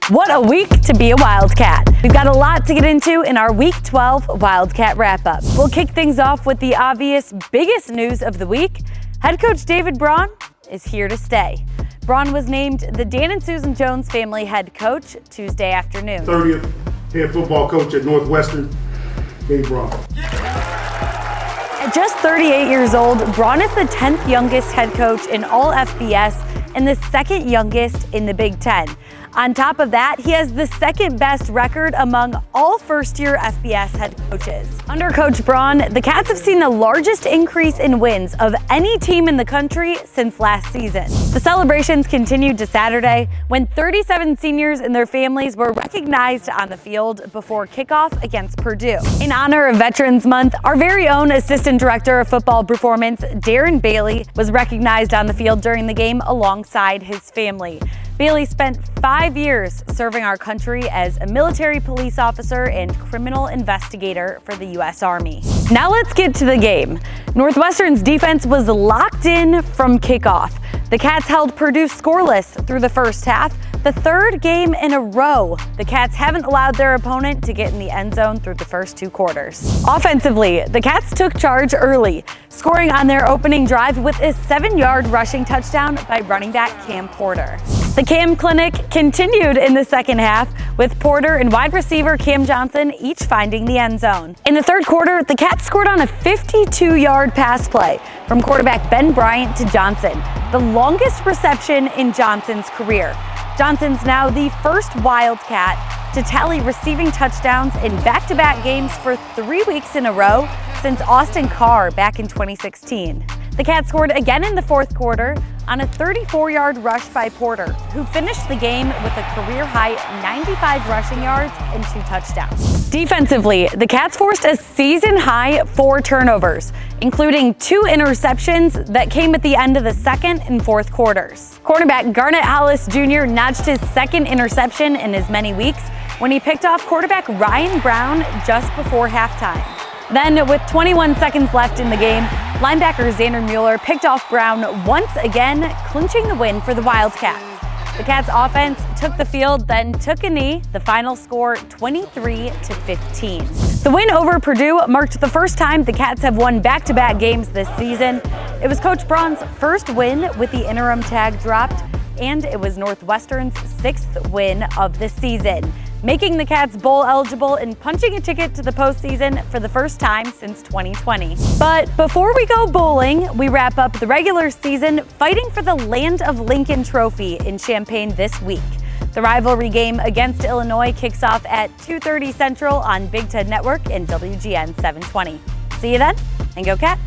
What a week to be a Wildcat. We've got a lot to get into in our Week 12 Wildcat wrap-up. We'll kick things off with the obvious biggest news of the week. Head coach David Braun is here to stay. Braun was named the Dan and Susan Jones family head coach Tuesday afternoon. 30th head football coach at Northwestern, David Braun. At just 38 years old, Braun is the 10th youngest head coach in all FBS and the second youngest in the Big Ten. On top of that, he has the second best record among all first-year FBS head coaches. Under Coach Braun, the Cats have seen the largest increase in wins of any team in the country since last season. The celebrations continued to Saturday when 37 seniors and their families were recognized on the field before kickoff against Purdue. In honor of Veterans Month, our very own Assistant Director of Football Performance, Darren Bailey, was recognized on the field during the game alongside his family. Bailey spent 5 years serving our country as a military police officer and criminal investigator for the U.S. Army. Now let's get to the game. Northwestern's defense was locked in from kickoff. The Cats held Purdue scoreless through the first half, the third game in a row. The Cats haven't allowed their opponent to get in the end zone through the first two quarters. Offensively, the Cats took charge early, scoring on their opening drive with a 7-yard rushing touchdown by running back Cam Porter. The Cam Clinic continued in the second half, with Porter and wide receiver Cam Johnson each finding the end zone. In the third quarter, the Cats scored on a 52-yard pass play from quarterback Ben Bryant to Johnson, the longest reception in Johnson's career. Johnson's now the first Wildcat to tally receiving touchdowns in back-to-back games for 3 weeks in a row since Austin Carr back in 2016. The Cats scored again in the fourth quarter on a 34-yard rush by Porter, who finished the game with a career-high 95 rushing yards and 2 touchdowns. Defensively, the Cats forced a season-high 4 turnovers, including 2 interceptions that came at the end of the second and fourth quarters. Cornerback Garnett Hollis Jr. notched his second interception in as many weeks when he picked off quarterback Ryan Braun just before halftime. Then, with 21 seconds left in the game, linebacker Xander Mueller picked off Braun once again, clinching the win for the Wildcats. The Cats' offense took the field, then took a knee. The final score, 23-15. The win over Purdue marked the first time the Cats have won back-to-back games this season. It was Coach Braun's first win with the interim tag dropped, and it was Northwestern's 6th win of the season, making the Cats bowl eligible and punching a ticket to the postseason for the first time since 2020. But before we go bowling, we wrap up the regular season fighting for the Land of Lincoln Trophy in Champaign this week. The rivalry game against Illinois kicks off at 2:30 Central on Big Ten Network and WGN 720. See you then, and go Cats!